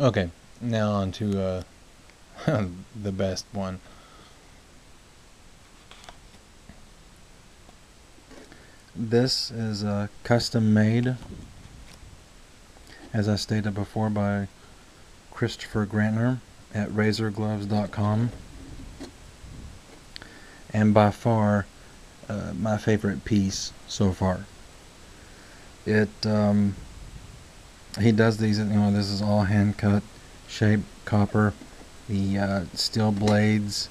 Okay, now on to the best one. This is custom made, as I stated before, by Christopher Grantner at RazorGloves.com, and by far my favorite piece so far. It he does these, this is all hand cut, shaped copper. The steel blades.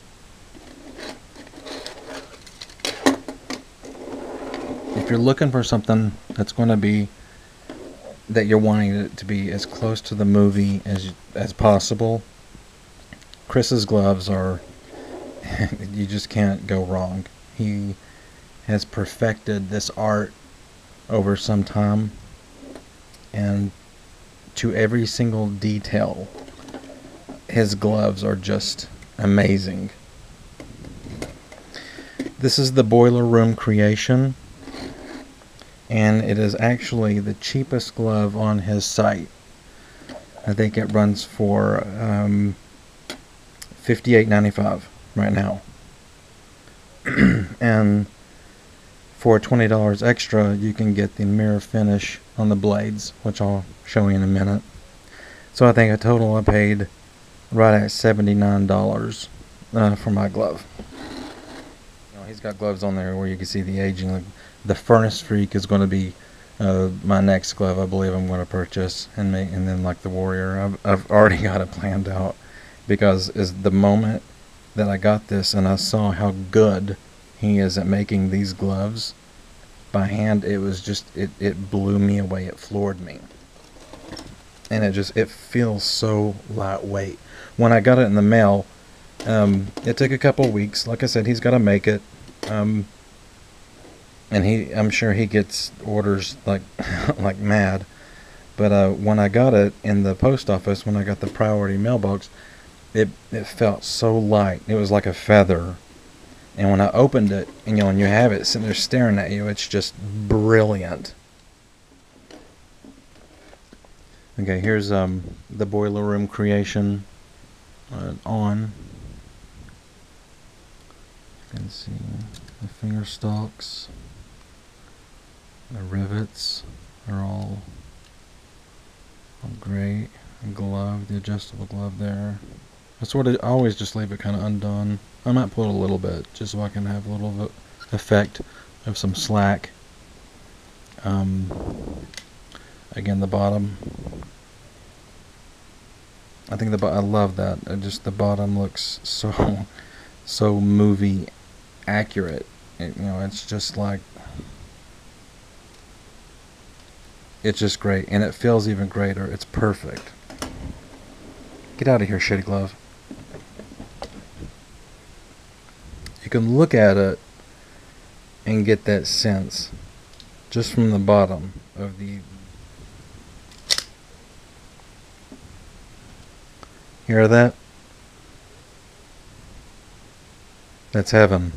If you're looking for something that's going to be, that you're wanting it to be as close to the movie as possible, Chris's gloves are, you just can't go wrong. He has perfected this art over some time, and to every single detail, his gloves are just amazing. This is the Boiler Room creation, and it is actually the cheapest glove on his site. I think it runs for $58.95 right now. And for $20 extra, you can get the mirror finish on the blades, which I'll show you in a minute. So I think a total I paid right at $79 for my glove. He's got gloves on there where you can see the aging. The Furnace Freak is going to be my next glove. I believe I'm going to purchase, and then like the Warrior, I've already got it planned out, because is the moment that I got this and I saw how good he is at making these gloves by hand, it was just, it blew me away. It floored me. And it feels so lightweight. When I got it in the mail, it took a couple weeks. Like I said, he's got to make it. And I'm sure he gets orders like like mad. But when I got it in the post office, when I got the priority mailbox, it felt so light. It was like a feather. And when I opened it, and you have it sitting there staring at you, it's just brilliant. Okay, here's the Boiler Room creation on. You can see the finger stalks, the rivets are all great. Glove, the adjustable glove there. I always just leave it kind of undone. I might pull it a little bit just so I can have a little effect of some slack. Again, the bottom. I think I love that. Just the bottom looks so movie accurate. It's just like, it's just great, and it feels even greater. It's perfect. Get out of here, shitty glove. You can look at it and get that sense just from the bottom of the. Hear that? That's heaven.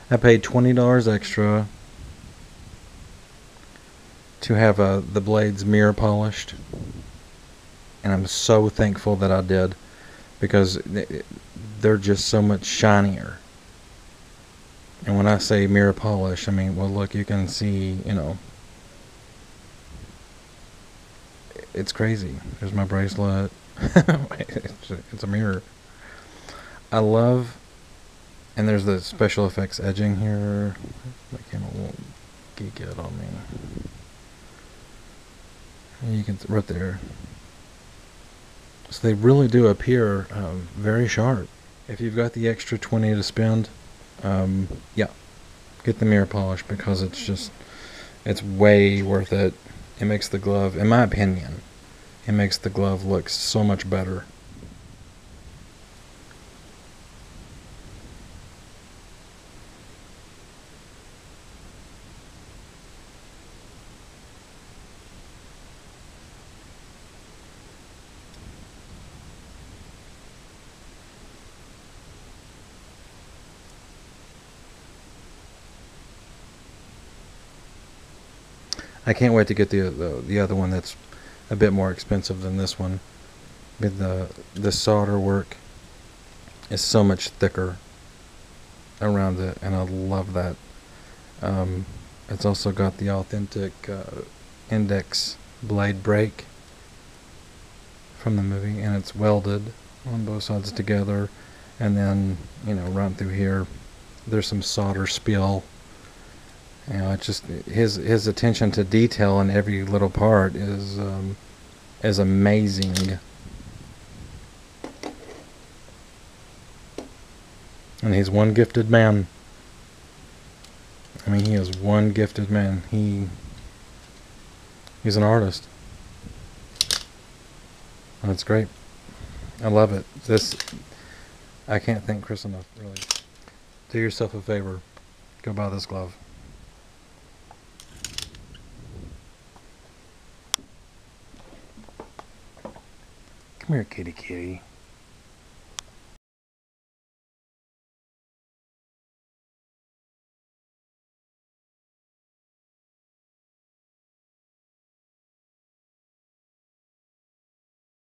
I paid $20 extra to have the blades mirror polished, and I'm so thankful that I did, because they're just so much shinier. And when I say mirror polish, I mean, well, look, you can see, it's crazy. There's my bracelet. It's a mirror. I love, and there's the special effects edging here. The camera won't geek out on me. You can right there. So they really do appear very sharp. If you've got the extra 20 to spend, yeah, get the mirror polish, because it's way worth it. It makes the glove, in my opinion, it makes the glove look so much better. I can't wait to get the other one that's a bit more expensive than this one. But the solder work is so much thicker around it, and I love that. It's also got the authentic index blade break from the movie, and it's welded on both sides together, and then, you know, run through here there's some solder spill. You know, it's just his attention to detail in every little part is amazing. And he's one gifted man. I mean, he is one gifted man. He's an artist. And it's great. I love it. I can't thank Chris enough, really. Do yourself a favor. Go buy this glove. Come here, kitty kitty.